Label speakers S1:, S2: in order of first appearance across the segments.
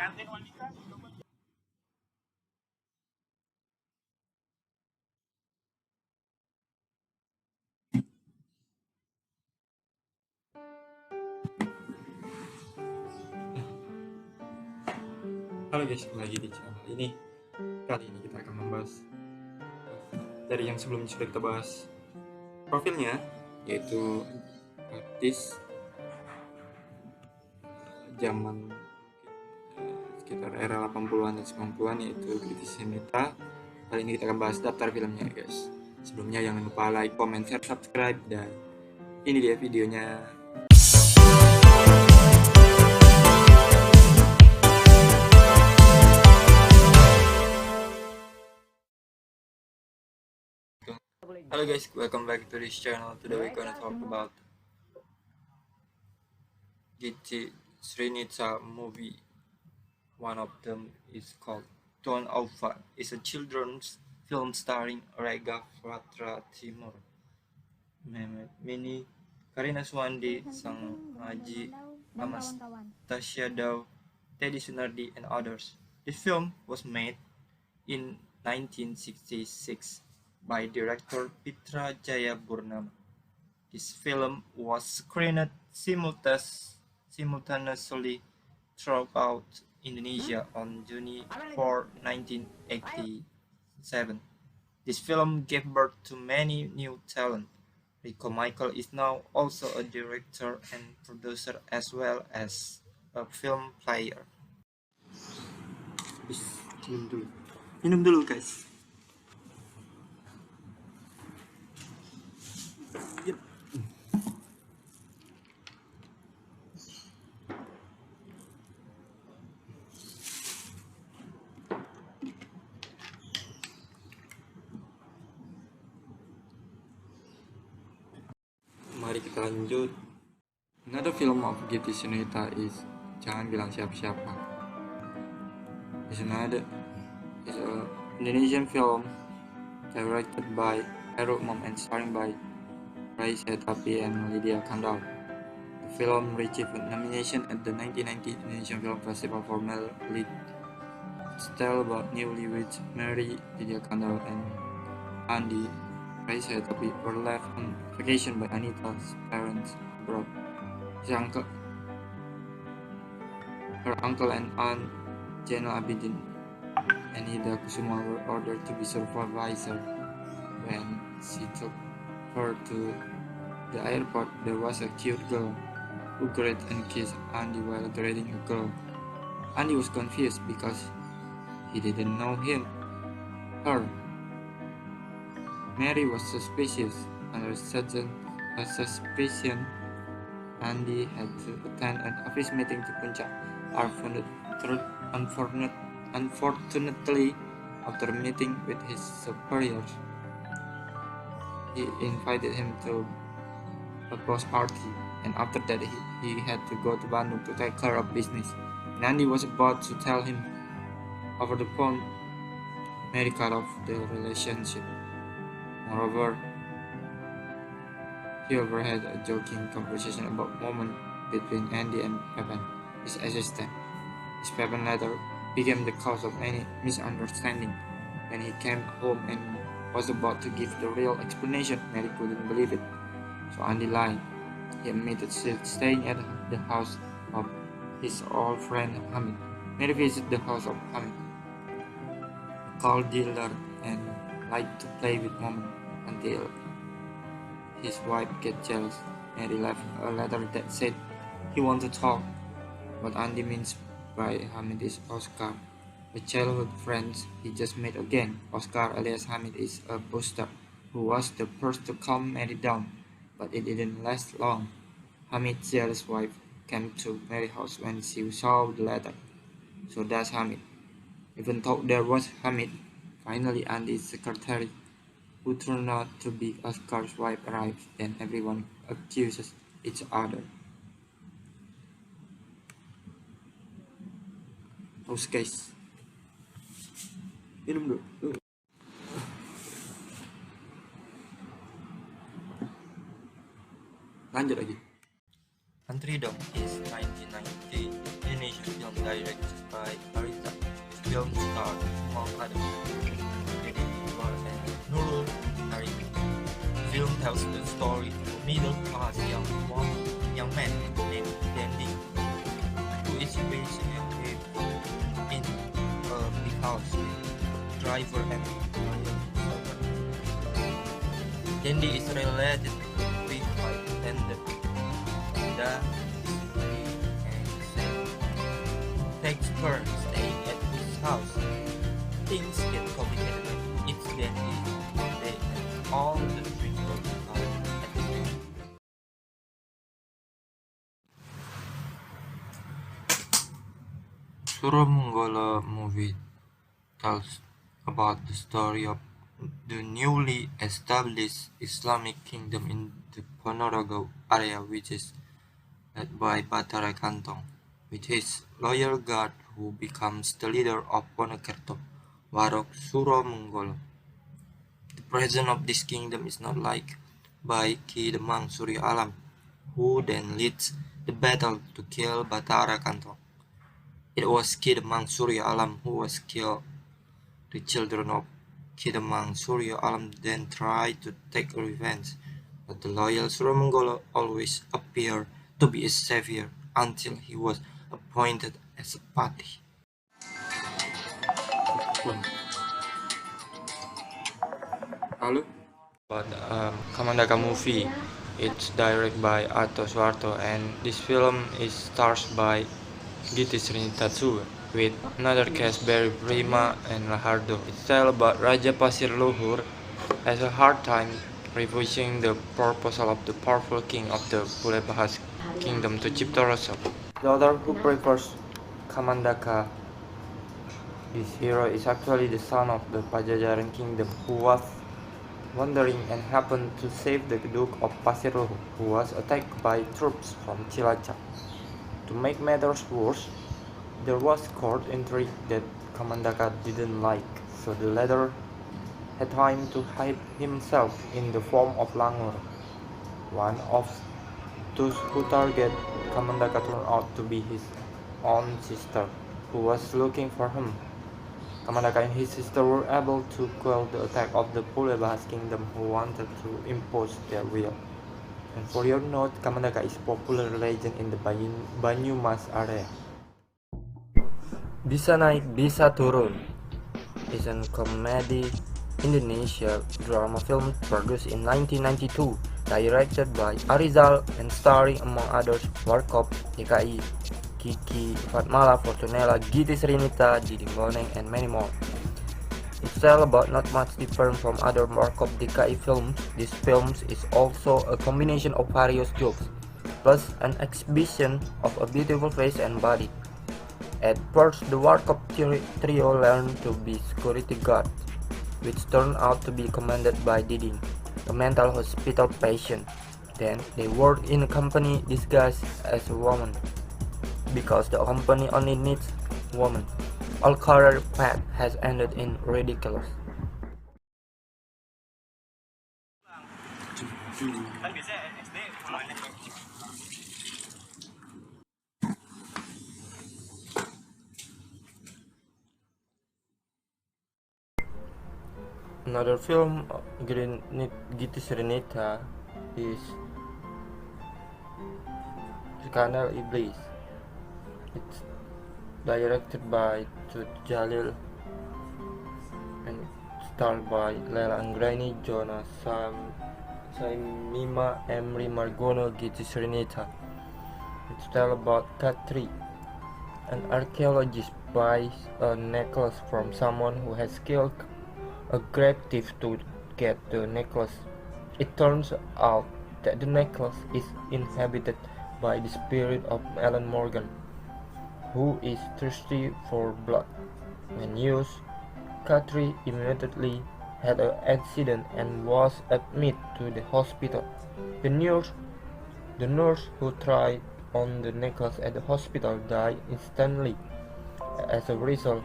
S1: Halo guys, kembali lagi di channel ini. Kali ini kita akan membahas dari yang sebelumnya sudah kita bahas profilnya, yaitu artis zaman sekitar era 80-an dan 90-an, yaitu Kriti Senita. Kali ini kita akan bahas daftar filmnya guys. Sebelumnya jangan lupa like, comment, share, subscribe, dan ini dia videonya. Hello guys, welcome back to this channel. Today we're gonna talk about Kriti Srinita movie. One of them is called Don't Alpha. It's a children's film starring Rega Fatra Timur, Mini, Karina Swandi, Sang Haji, Anastasia Daw, Teddy Sunardi, and others. This film was made in 1966 by director Pitra Jaya Burnama. This film was screened simultaneously throughout Indonesia on June 4, 1987. This film gave birth to many new talent. Rico Michael is now also a director and producer as well as a film player. Minum dulu guys. Yep. Mari kita lanjut. Another film of Kriti Srinita is Jangan Bilang Siapa-Siapa. It's an Indonesian film directed by Heru Umam and starring by Raisa Tapi and Lydia Kandau. The film received a nomination at the 1990 Indonesian Film Festival for male lead. It's tell about newlywed Mary, Lydia Kandau, and Andi Raisa Tapi were left on vacation by Anita's parents abroad. Her uncle and aunt Jainal Abidin and Ida Kusuma were ordered to be supervisor. When she took her to the airport, there was a cute girl who greeted and kissed Andy while greeting a girl. Andy was confused because he didn't know her. Mary was suspicious. Under such a suspicion, Andy had to attend an office meeting to Puncak. Unfortunately, after meeting with his superiors, he invited him to a post party, and after that he had to go to Bandung to take care of business. And Andy was about to tell him over the phone. Mary cut off the relationship. Moreover, he overheard a joking conversation about moment between Andy and Pepen, his assistant. His Pepen later became the cause of any misunderstanding. When he came home and was about to give the real explanation, Mary couldn't believe it. So Andy lied. He admitted staying at the house of his old friend Hamid. Mary visited the house of Hamid, a car dealer, and liked to play with Mom until his wife get jealous. Mary left a letter that said he wanted to talk. What Andy means by Hamid is Oscar, a childhood friend he just met again. Oscar alias Hamid is a booster who was the first to calm Mary down, but it didn't last long. Hamid's jealous wife came to Mary's house when she saw the letter. So that's Hamid. Even though there was Hamid, finally Andy's secretary, who turned out to be Oscar's wife, arrives. Then everyone accuses each other. Terus guys, minum dulu. Lanjut lagi. Country Dog is 1990 Indonesian film
S2: directed by Arisa. The film stars, among others, Iqbal and Nurul Arif. The film tells the story of a middle-class young man named Dandy, who is basically in a big house with driver and loyal servant. Dandy is related with flight attendant. Linda is very anxious. Takes turn staying at his house. Things get complicated when it's Dandy's day and all the three work out at the end.
S1: Suramangala movie tells about the story of the newly established Islamic kingdom in the Ponorogo area, which is led by Batara Kantong, with his loyal guard who becomes the leader of Ponokerto, Warok Suramangala. The president of this kingdom is not liked by Ki Demang Surya Alam, who then leads the battle to kill Batara Kantong. It was Ki Demang Surya Alam who was killed. The children of Ki Demang Surya Alam then tried to take revenge, but the loyal Suramangala always appeared to be a savior until he was appointed as a Pati. Lalu, but Kamandaka movie, it's directed by Atto Suwarto, and this film is stars by Giti Srinitatsu with another cast Barry Prima and Rahardo. It's tell about Raja Pasir Luhur has a hard time refusing the proposal of the powerful king of the Pulebahas kingdom to Ciptaroso. The other who prefers Kamandaka, this hero is actually the son of the Pajajaran kingdom who was wandering and happened to save the Duke of Pasir Luhur, who was attacked by troops from Cilacap. To make matters worse, there was court intrigue that Kamandaka didn't like, so the latter had time to hide himself in the form of Langur. One of those who targeted Kamandaka turned out to be his own sister, who was looking for him. Kamandaka and his sister were able to quell the attack of the Pulebahas kingdom who wanted to impose their will. And for your note, Kamandaka is a popular legend in the Banyumas area. Bisa Naik Bisa Turun is a comedy Indonesia drama film produced in 1992, directed by Arizal and starring among others Warkop, DKI, Kiki Fatmala, Fortunella, Giti Srinita, Didi Boneng, and many more. It's all about not much different from other Warkop DKI films. This film is also a combination of various jokes, plus an exhibition of a beautiful face and body. At first, the Warkop trio learned to be security guards, which turned out to be commanded by Diding, a mental hospital patient. Then, they worked in a company disguised as a woman, because the company only needs women. All career path has ended in ridiculous. Another film, Giti Srinita, is Skandal Iblis. It's directed by Tut Jalil and starred by Lela Anggraini, Jonas Saimima, Emri Margono, Giti Srinita. It's tell about Katri, an archaeologist buys a necklace from someone who has killed a grave thief to get the necklace. It turns out that the necklace is inhabited by the spirit of Alan Morgan, who is thirsty for blood. When used, Katri immediately had an accident and was admitted to the hospital. The nurse who tried on the necklace at the hospital died instantly. As a result,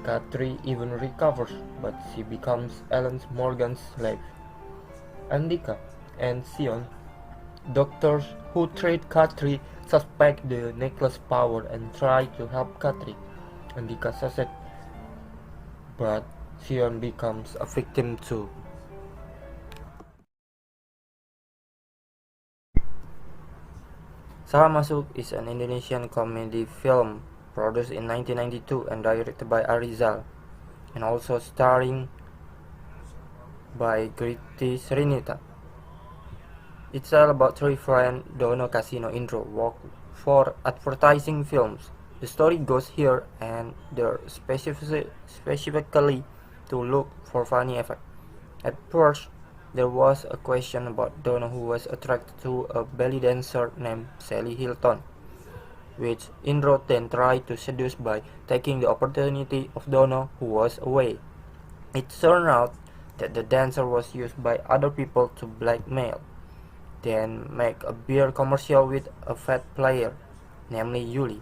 S1: Katri even recovers, but she becomes Alan Morgan's slave. Andika and Sion,
S3: Doctors who treat Katri suspect the necklace power and try to help Katri. Andika suspects, but Sion becomes a victim too. Salah Masuk is an Indonesian comedy film produced in 1992 and directed by Arizal, and also starring by Kriti Srinita. It's all about three friends Dono Casino Indro work for advertising films. The story goes here and there specifically to look for funny effect. At first, there was a question about Dono who was attracted to a belly dancer named Sally Hilton, which Indro then tried to seduce by taking the opportunity of Dono who was away. It turned out that the dancer was used by other people to blackmail, then make a beer commercial with a fat player, namely Yuli,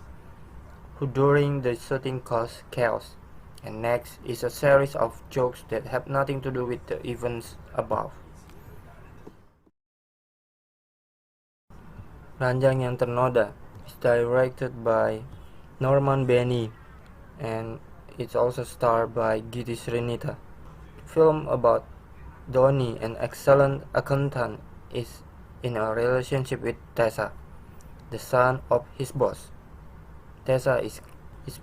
S3: who during the shooting caused chaos. And next is a series of jokes that have nothing to do with the events above. Ranjang Yang Ternoda is directed by Norman Benny and it's also starred by Giti Srinita. Film about Doni, an excellent accountant, is in a relationship with Tessa, the son of his boss. Tessa is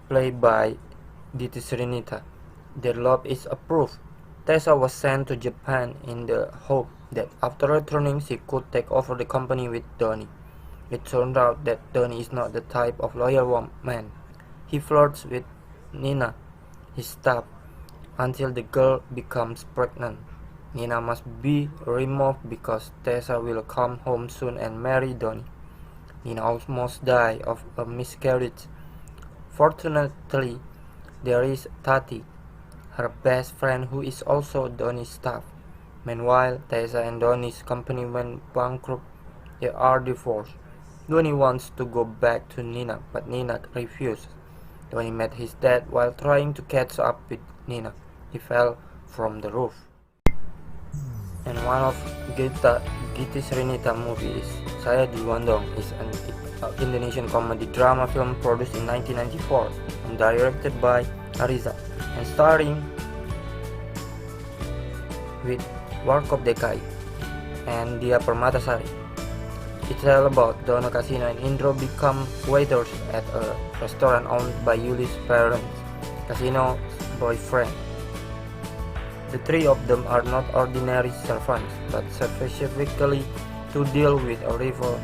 S3: played by Giti Srinita. Their love is approved. Tessa was sent to Japan in the hope that after returning she could take over the company with Doni. It turned out that Doni is not the type of loyal man. He flirts with Nina, his staff, until the girl becomes pregnant. Nina must be removed because Tessa will come home soon and marry Doni. Nina almost dies of a miscarriage. Fortunately, there is Tati, her best friend who is also Doni's staff. Meanwhile, Tessa and Doni's company went bankrupt. They are divorced. Doni wants to go back to Nina, but Nina refuses. Doni met his dad while trying to catch up with Nina. He fell from the roof. And one of Giti Srinita movies, Saya Diwandong, is an Indonesian comedy drama film produced in 1994 and directed by Ariza and starring with Warkop Dki and Dia Permatasari. It's all about Dono Casino and Indro become waiters at a restaurant owned by Yuli's parents, Casino's boyfriend. The three of them are not ordinary servants, but specifically to deal with a rival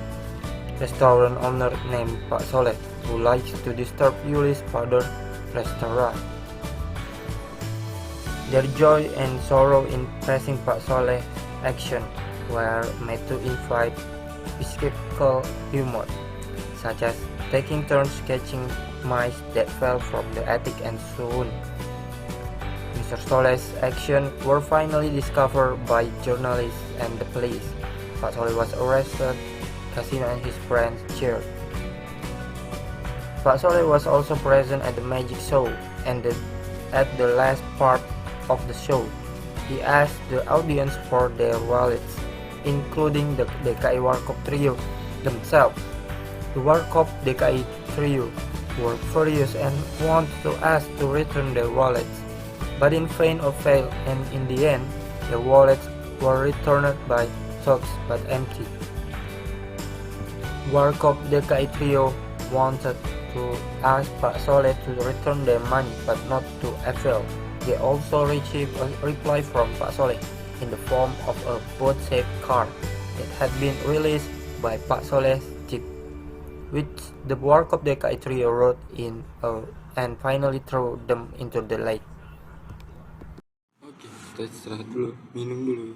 S3: restaurant owner named Pak Soleh, who likes to disturb Yuli's father's restaurant. Their joy and sorrow in facing Pak Soleh's action were made to invite physical humor, such as taking turns catching mice that fell from the attic and soon Mr. Soleh's actions were finally discovered by journalists and the police. Pak Soleh was arrested, Casino and his friends cheered. Pak Soleh was also present at the magic show and at the last part of the show. He asked the audience for their wallets, including the DKI Warkop Trio themselves. The Warkop DKI Trio were furious and wanted to ask to return their wallets, but in vain or fail, and in the end, their wallets were returned by thugs but empty. Warkop DKI Trio wanted to ask Pak Soleh to return their money but not to avail. They also received a reply from Pak Soleh in the form of a boat-shaped car that had been released by Pak Soleh's jeep, which the Warkop DKI Trio rode in and finally threw them into the lake.
S1: Oke, kita istirahat dulu, minum dulu.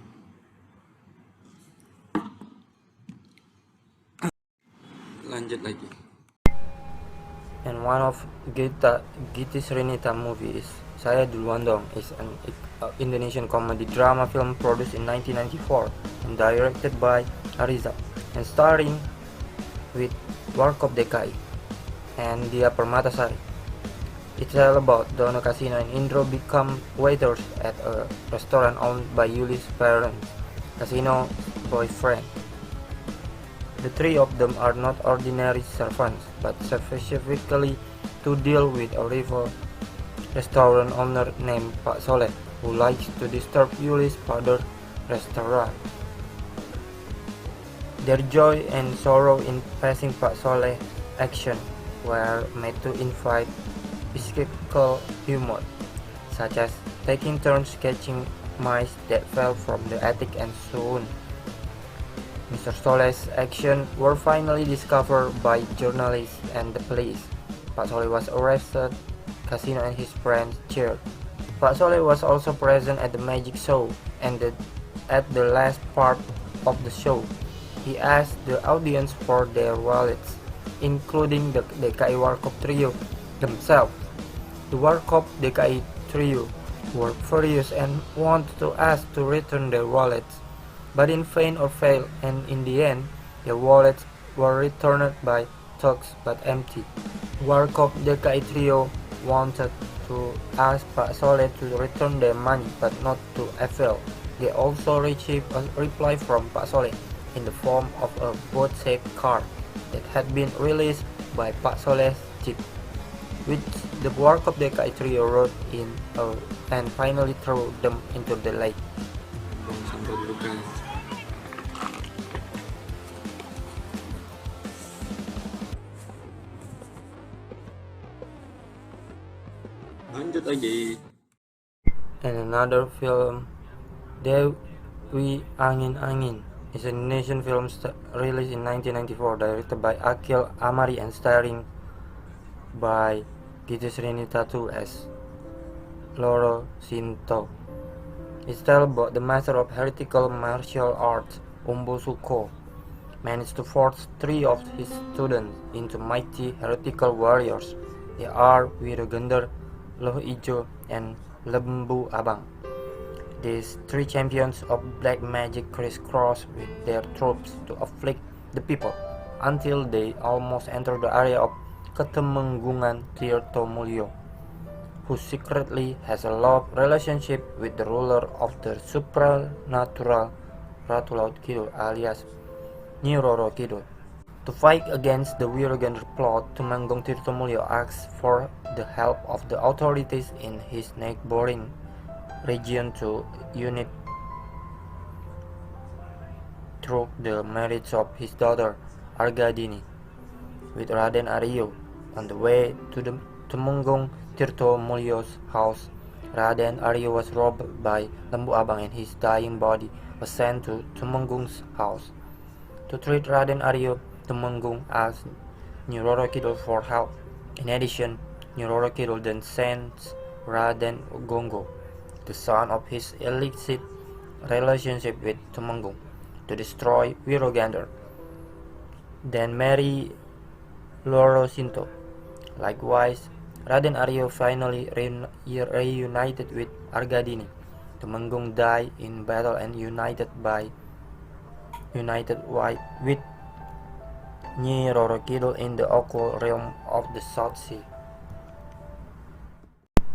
S1: Lanjut lagi.
S3: And one of Giti Srinita movies, Saya Diwandong, is an Indonesian comedy drama film produced in 1994 and directed by Ariza and starring with Warkop Dki and Dia Permatasari. It's all about Dono Casino and Indro become waiters at a restaurant owned by Yuli's parents, Casino's boyfriend. The three of them are not ordinary servants, but specifically to deal with a rival restaurant owner named Pak Soleh, who likes to disturb Yuli's father's restaurant. Their joy and sorrow in passing Pak Soleh's action were made to invite physical humor, such as taking turns catching mice that fell from the attic, and soon Mr. Soleh's actions were finally discovered by journalists and the police. Pak Soleh was arrested, Casino and his friends cheered. Pak Soleh was also present at the magic show, and at the last part of the show, he asked the audience for their wallets, including the DKI Warkop Trio themselves. The Warkop DKI Trio were furious and wanted to ask to return their wallets, but in vain or failed, and in the end, their wallets were returned by thugs but empty. Warkop DKI Trio wanted to ask Pak Soleh to return their money, but not to avail. They also received a reply from Pak Soleh in the form of a boat-shaped card that had been released by Pak Soleh's chief, which the Warkop DKI Trio wrote in and finally threw them into the lake.
S1: Sampai dulu guys. Lanjut lagi.
S3: And another film, Dewi Angin-Angin, is an Indonesian film released in 1994, directed by Akil Amari and starring by Giti Srinita as Loro Sinto. It tells about the master of heretical martial arts, Umbo Suko, managed to force three of his students into mighty heretical warriors. They are Wirogender, Loh Ijo, and Lembu Abang. These three champions of black magic crisscross with their troops to afflict the people until they almost enter the area of Ketemenggungan Tirtomulyo, who secretly has a love relationship with the ruler of the supernatural Ratu Laut Kidul alias Nyi Roro Kidul. To fight against the Wirogender plot, Tumenggung Tirtomulyo asks for the help of the authorities in his neighboring region to unite through the marriage of his daughter Argadini with Raden Aryo. On the way to the Tumenggung Tirtomulyo's house, Raden Aryo was robbed by Lembu Abang and his dying body was sent to Tumenggung's house. To treat Raden Aryo, Tumenggung asked Nyi Roro Kidul for help. In addition, Nyi Roro Kidul then sends Raden Gongo, the son of his illicit relationship with Tumenggung, to destroy Wirogender, then marry Loro Sinto. Likewise, Raden Aryo finally reunited with Argadini. Tumenggung died in battle and united with Nyi Roro Kidul in the occult realm of the South Sea.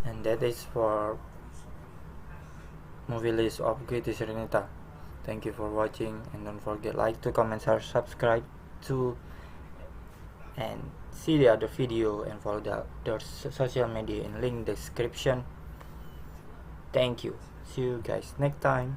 S3: And that is for movie list of Giti Srinita. Thank you for watching, and don't forget like to comment, share, subscribe to, and see the other video and follow their social media in link description. Thank you. See you guys next time.